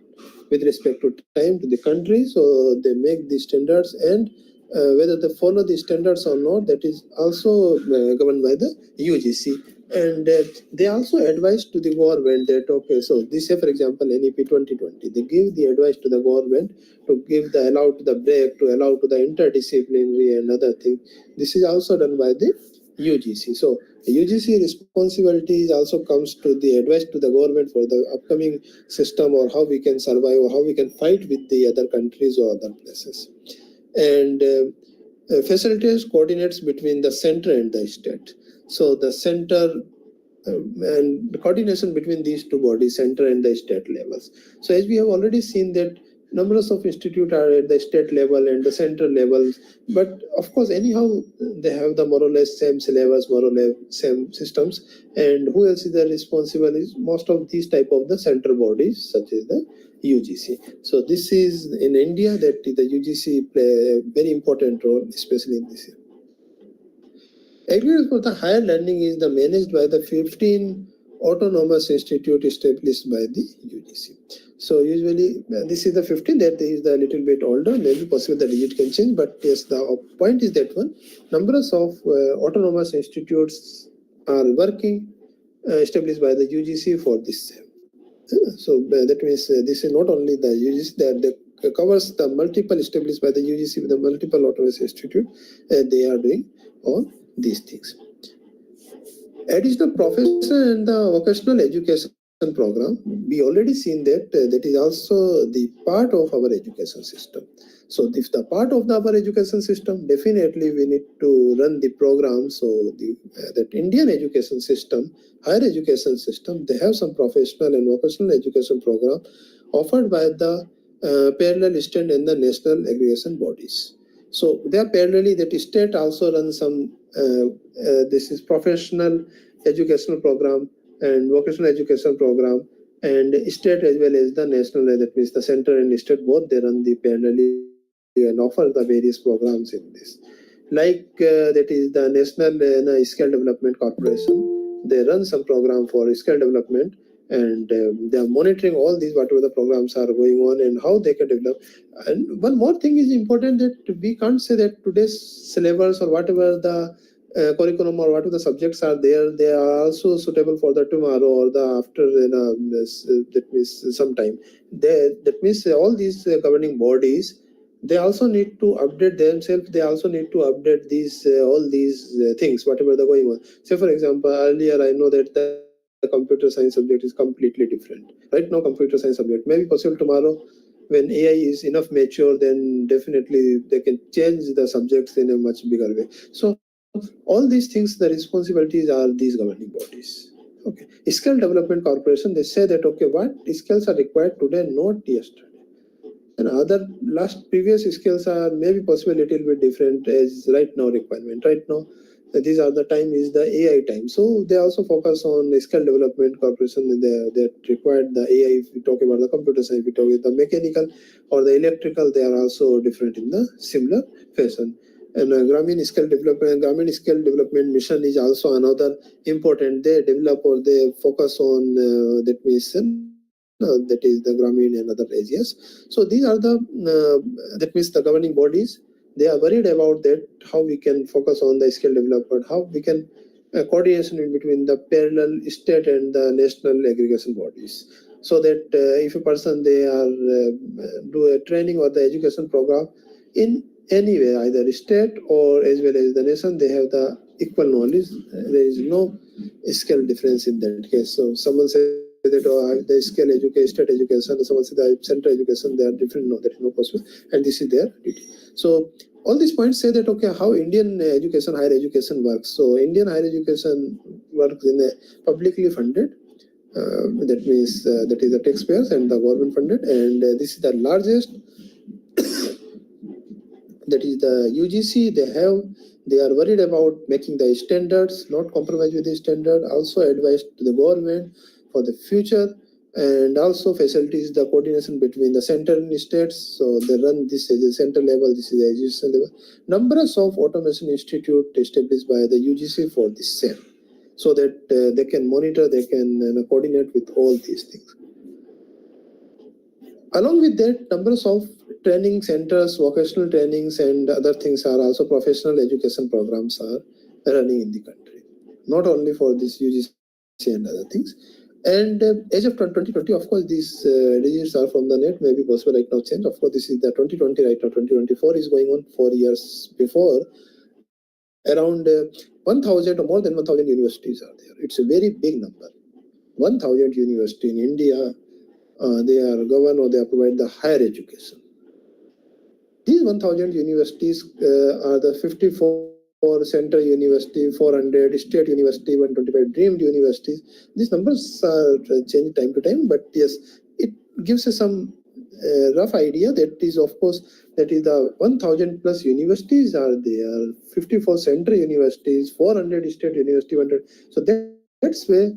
with respect to time to the country. So they make the standards, and whether they follow the standards or not, that is also governed by the UGC. And they also advise to the government that, okay, so this say, for example, NEP 2020, they give the advice to the government to give the allow to the break, to allow to the interdisciplinary and other thing. This is also done by the UGC. So UGC responsibilities also comes to the advice to the government for the upcoming system, or how we can survive, or how we can fight with the other countries or other places. And facilitates coordinates between the center and the state. So the center and the coordination between these two bodies, center and the state levels. So as we have already seen that numbers of institutes are at the state level and the center level, but of course anyhow they have the more or less same syllabus, more or less same systems, and who else is the responsible is most of these type of the center bodies such as the UGC. So this is in India that the UGC play a very important role, especially in this year. Agreement for the higher learning is managed by the 15 autonomous institute established by the UGC. So usually this is the 15, that is the little bit older, maybe possible the digit can change, but yes, the point is that one, numbers of autonomous institutes are working established by the UGC for this. So that means this is not only the UGC, that covers the multiple established by the UGC with the multiple autonomous institute, they are doing on these things. Additional professional and the vocational education program, we already seen that that is also the part of our education system. So if the part of our education system, definitely we need to run the program. So that Indian education system, higher education system, they have some professional and vocational education program offered by the parallel state and the national aggregation bodies. So they are parallelly, that state also runs some this is professional educational program and vocational education program, and state as well as the national, that means the center and state both, they run the parallelly and offer the various programs in this. Like that is the National Skill Development Corporation, they run some program for skill development, and they are monitoring all these whatever the programs are going on and how they can develop. And one more thing is important, that we can't say that today's syllabus or whatever the curriculum or whatever the subjects are there, they are also suitable for the tomorrow or the after that means sometime. That means all these governing bodies, they also need to update themselves. They also need to update these all these things whatever they're going on. Say for example, earlier I know that the computer science subject is completely different. Right now computer science subject may be possible tomorrow. When AI is enough mature, then definitely they can change the subjects in a much bigger way. So all these things, the responsibilities are these governing bodies. Okay, Skill Development Corporation, they say that okay, what skills are required today, not yesterday. And other previous skills are maybe possible a little bit different as right now requirement. Right now, these are the time is the AI time. So they also focus on the Skill Development Corporation. That required the AI. If we talk about the computer science, we talk about the mechanical or the electrical, they are also different in the similar fashion. And Gramin Skill Development Mission is also another important. They develop or they focus on that mission. That is the Gramin and other areas. So these are the that means the governing bodies. They are worried about that, how we can focus on the skill development, how we can coordination in between the parallel state and the national aggregation bodies. So that if a person they are do a training or the education program in anywhere, either state or as well as the nation, they have the equal knowledge. There is no skill difference in that case. So someone says that the skill education, state education, someone says the central education, they are different. No, that is not possible, and this is their duty. So all these points say that okay, how Indian education, higher education works. So Indian higher education works in a publicly funded. That means that is the taxpayers and the government funded, and this is the largest. That is the UGC. They are worried about making the standards, not compromise with the standard. Also advised to the government for the future, and also facilities the coordination between the center and states. So they run this as a center level, this is the education level. Numbers of automation institute established by the UGC for this same, so that they can monitor, they can coordinate with all these things. Along with that, numbers of training centers, vocational trainings and other things are also professional education programs are running in the country. not only for this UGC and other things. And as of 2020, of course, these digits are from the net, maybe possible right now change. Of course, this is the 2020 right now. 2024 is going on. 4 years before, around 1,000 or more than 1,000 universities are there. It's a very big number. 1,000 universities in India, they are governed or they provide the higher education. These 1,000 universities are the 54 central university, 400 state university, 125 dreamed universities. These numbers are changing time to time, but yes, it gives us some rough idea. That is, of course, that is the 1,000 plus universities are there, 54 central universities, 400 state university, 100. So that's where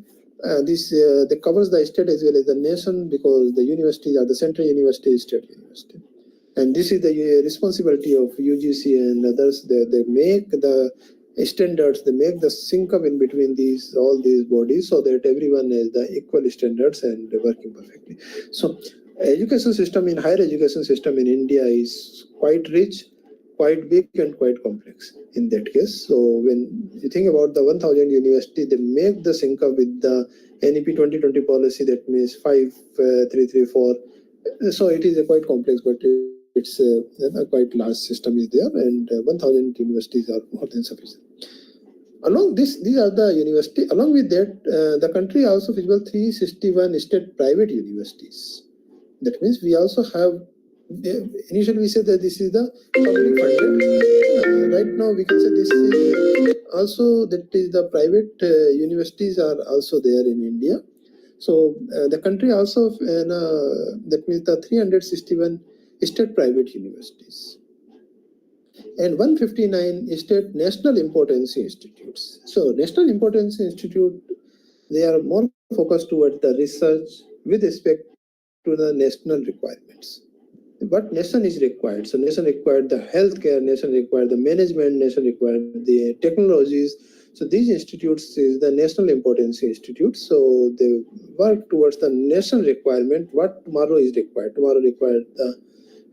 this that covers the state as well as the nation, because the universities are the central university, state university. And this is the responsibility of UGC and others. They make the standards, they make the sync up in between all these bodies, so that everyone has the equal standards and working perfectly. So education system in higher education system in India is quite rich, quite big and quite complex in that case. So when you think about the 1,000 university, they make the sync up with the NEP 2020 policy, that means 5334. So it is a quite complex, but it's a quite large system is there, and 1,000 universities are more than sufficient. Along these are the university. Along with that, the country also feasible 361 state private universities. That means we also have. Initially, we said that this is the public funded. Right now, we can say this is also that is the private universities are also there in India. So the country also that means the 361 state private universities and 159 state national importance institutes. So national importance institute, they are more focused towards the research with respect to the national requirements. What nation is required? So nation required the healthcare, nation required the management, nation required the technologies. So these institutes is the national importance institute. So they work towards the national requirement. What tomorrow is required? Tomorrow required the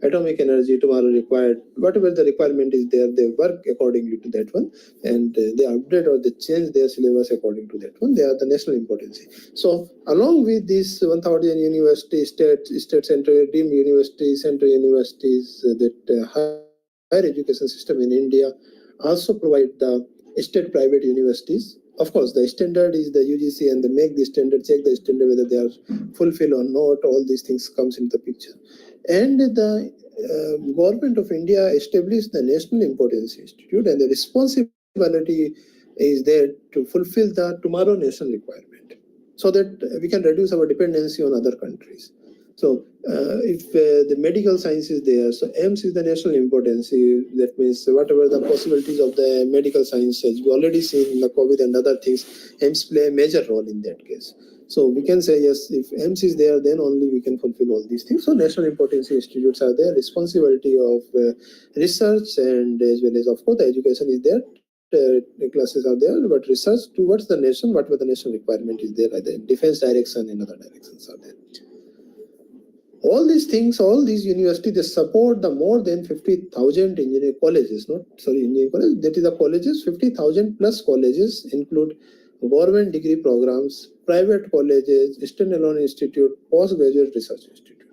atomic energy, tomorrow required whatever the requirement is there, they work accordingly to that one, and they update or they change their syllabus according to that one. They are the national importance. So along with this 1,000 universities, state central deemed universities, central universities, that higher education system in India also provide the state private universities. Of course, the standard is the UGC, and they make the standard, check the standard whether they are fulfilled or not. All these things comes into the picture. And the government of India established the National Importance Institute, and the responsibility is there to fulfill the tomorrow national requirement, so that we can reduce our dependency on other countries. So if the medical science is there, so AIMS is the national importance. That means whatever the possibilities of the medical sciences, we already seen in the COVID and other things, AIMS play a major role in that case. So we can say, yes, if AIMS is there, then only we can fulfill all these things. So national importance institutes are there, responsibility of research, and as well as, of course, the education is there. The classes are there, but research towards the nation, whatever the national requirement is there, either in defense direction and other directions are there. All these things, all these universities, they support the more than 50,000 engineering colleges, engineering colleges, that is the colleges, 50,000 plus colleges include government degree programs, private colleges, standalone institute, postgraduate research institute.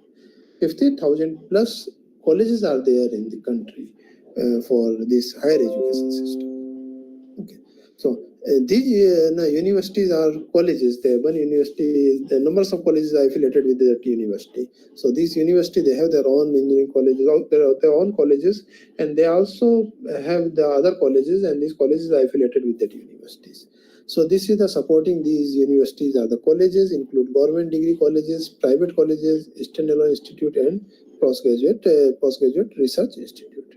50,000 plus colleges are there in the country for this higher education system. Okay, so these universities are colleges. The one university, the numbers of colleges are affiliated with that university. So these universities, they have their own engineering colleges, their own colleges, and they also have the other colleges, and these colleges are affiliated with that universities. So this is the supporting these universities are the colleges, include government degree colleges, private colleges, standalone institute, and postgraduate research institute.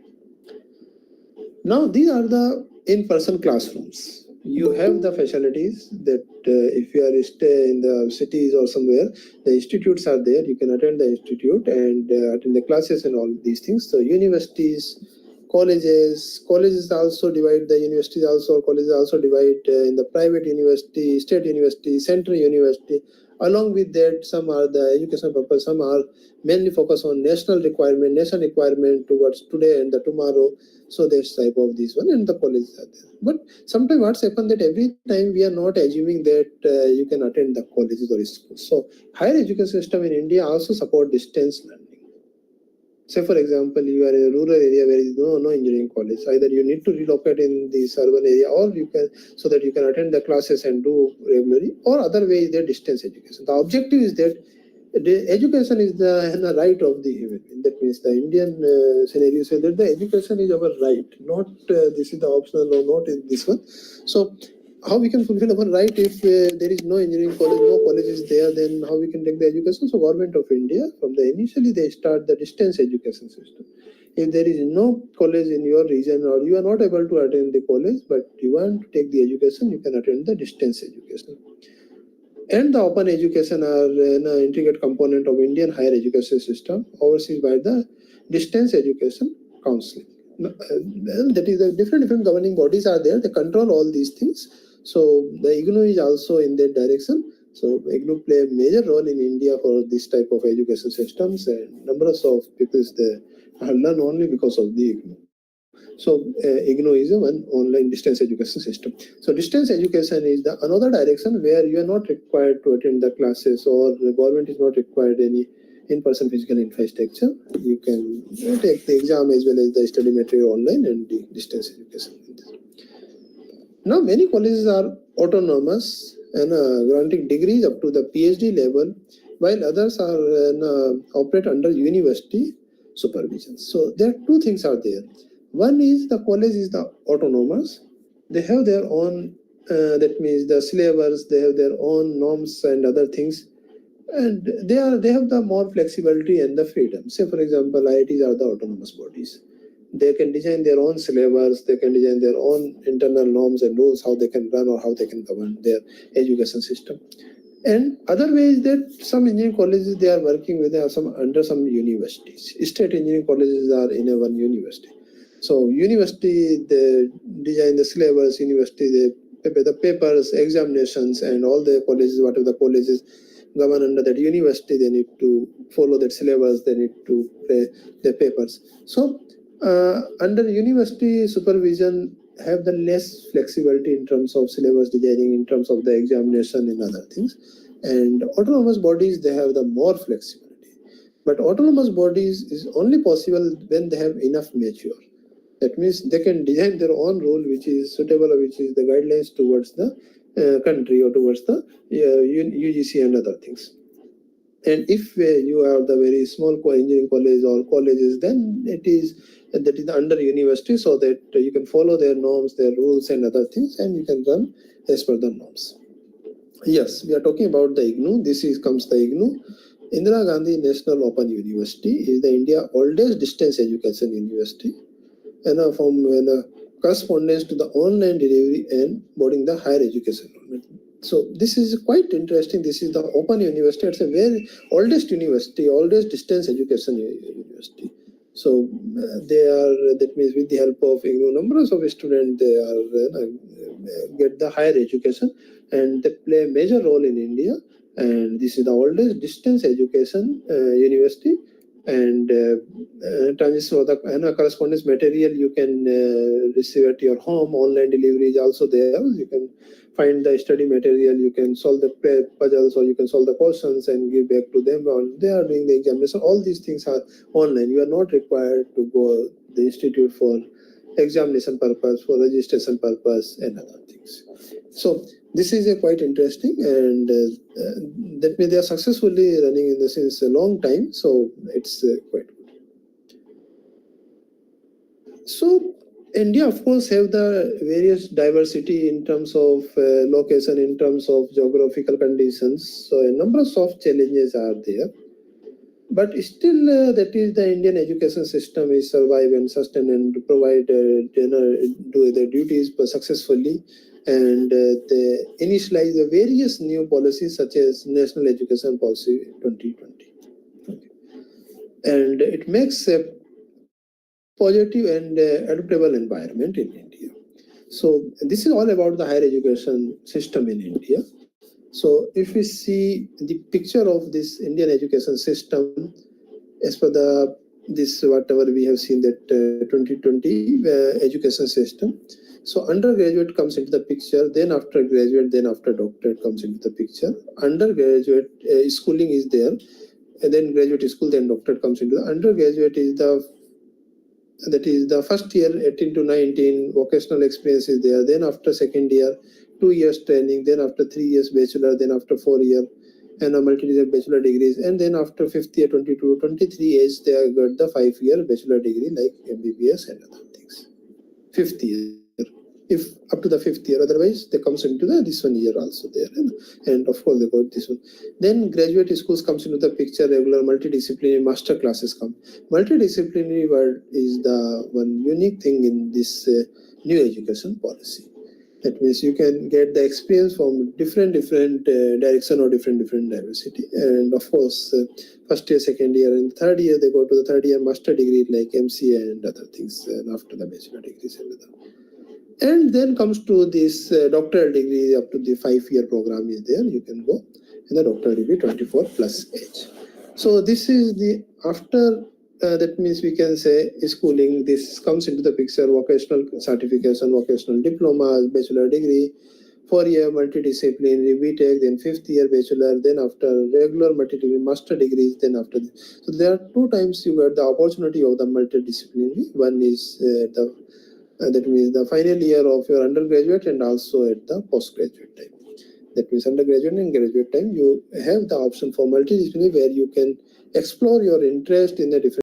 Now these are the in-person classrooms. You have the facilities that if you are stay in the cities or somewhere, the institutes are there. You can attend the institute and attend the classes and all these things. So universities, colleges also divide, the universities also, colleges also divide in the private university, state university, central university. Along with that, some are the educational purpose, some are mainly focused on national requirement towards today and the tomorrow. So there's type of this one, and the colleges are there. But sometimes what's happened that every time we are not assuming that you can attend the colleges or schools. So higher education system in India also support distance learning. Say for example, you are in a rural area where there is no engineering college. Either you need to relocate in this urban area, or you can, so that you can attend the classes and do regularly, or other way is the distance education. The objective is that the education is the right of the human being. That means the Indian scenario says that the education is our right, not this is the optional or not in this one. So how we can fulfill our right if there is no engineering college, no college is there, then how we can take the education? So government of India, from the initially they start the distance education system. If there is no college in your region, or you are not able to attend the college, but you want to take the education, you can attend the distance education. And the open education are an integrated component of Indian higher education system, overseen by the Distance Education Council. That is, the different governing bodies are there. They control all these things. So the IGNOU is also in that direction. So IGNOU play a major role in India for this type of education systems, and numbers of people they have learned only because of the IGNOU. So IGNOU is one online distance education system. So distance education is the another direction where you are not required to attend the classes, or the government is not required any in-person physical infrastructure. You can take the exam as well as the study material online and the distance education. Now many colleges are autonomous and granting degrees up to the PhD level, while others are operate under university supervision. So there are two things are there. One is the college is the autonomous. They have their own, that means the syllabus, they have their own norms and other things, and they have the more flexibility and the freedom. Say for example, IITs are the autonomous bodies. They can design their own syllabus, they can design their own internal norms and rules, how they can run or how they can govern their education system. And other way is that some engineering colleges they are working with under some universities. State engineering colleges are in a one university. So university they design the syllabus, university they prepare the papers, examinations, and all the colleges, whatever the colleges govern under that university, they need to follow that syllabus, they need to play their papers. So under university supervision have the less flexibility in terms of syllabus designing, in terms of the examination and other things. And autonomous bodies, they have the more flexibility. But autonomous bodies is only possible when they have enough mature. That means they can design their own rule which is suitable, which is the guidelines towards the country or towards the UGC and other things. And if you are the very small engineering college or colleges, then that is under university, so that you can follow their norms, their rules and other things, and you can run as per the norms. Yes, we are talking about the IGNOU. Comes the IGNOU. Indira Gandhi National Open University is the India oldest distance education university, and from correspondence to the online delivery and boarding the higher education. So this is quite interesting. This is the Open University. It's a very oldest university, oldest distance education university. So they are, that means with the help of numbers of students, they are get the higher education, and they play a major role in India. And this is the oldest distance education university. And transfer the correspondence material you can receive at your home. Online delivery is also there. You can find the study material, you can solve the puzzles, or you can solve the questions and give back to them, or they are doing the examination. All these things are online. You are not required to go to the institute for examination purpose, for registration purpose and other things. So this is quite interesting, and that means they are successfully running in this since a long time. So it's quite good. So India, of course, have the various diversity in terms of location, in terms of geographical conditions. So a number of challenges are there. But still, that is the Indian education system is survive and sustain and provide, do their duties successfully. And they initialize the various new policies such as National Education Policy 2020. And it makes positive and adaptable environment in India. So this is all about the higher education system in India. So if we see the picture of this Indian education system as per this whatever we have seen that 2020 education system. So undergraduate comes into the picture, then after graduate, then after doctorate comes into the picture. Undergraduate schooling is there, and then graduate school, then doctorate comes into the undergraduate is the first year 18 to 19 vocational experience is there. Then after second year 2 years training, then after 3 years bachelor, then after 4 year and a multi-disciplinary bachelor degrees, and then after fifth year 22 23 age they have got the 5-year bachelor degree like MBBS and other things. Fifth year, if up to the fifth year, otherwise they comes into this 1 year also there, and of course they got this one. Then graduate schools comes into the picture, regular multidisciplinary master classes come. Multidisciplinary word is the one unique thing in this new education policy. That means you can get the experience from different direction or different diversity. And of course, first year, second year, and third year they go to the third year master degree like MCA and other things, and after the bachelor degrees and other. And then comes to this doctoral degree up to the 5-year program is there. You can go, and the doctoral degree 24 plus age. So this is the after. That means we can say schooling, this comes into the picture, vocational certification, vocational diplomas, bachelor degree, 4-year multidisciplinary BTech, then 5th year bachelor, then after regular multidisciplinary master degrees, then after this. So there are 2 times you get the opportunity of the multidisciplinary. One is that means the final year of your undergraduate and also at the postgraduate time. That means undergraduate and graduate time, you have the option for multidisciplinary where you can explore your interest in the different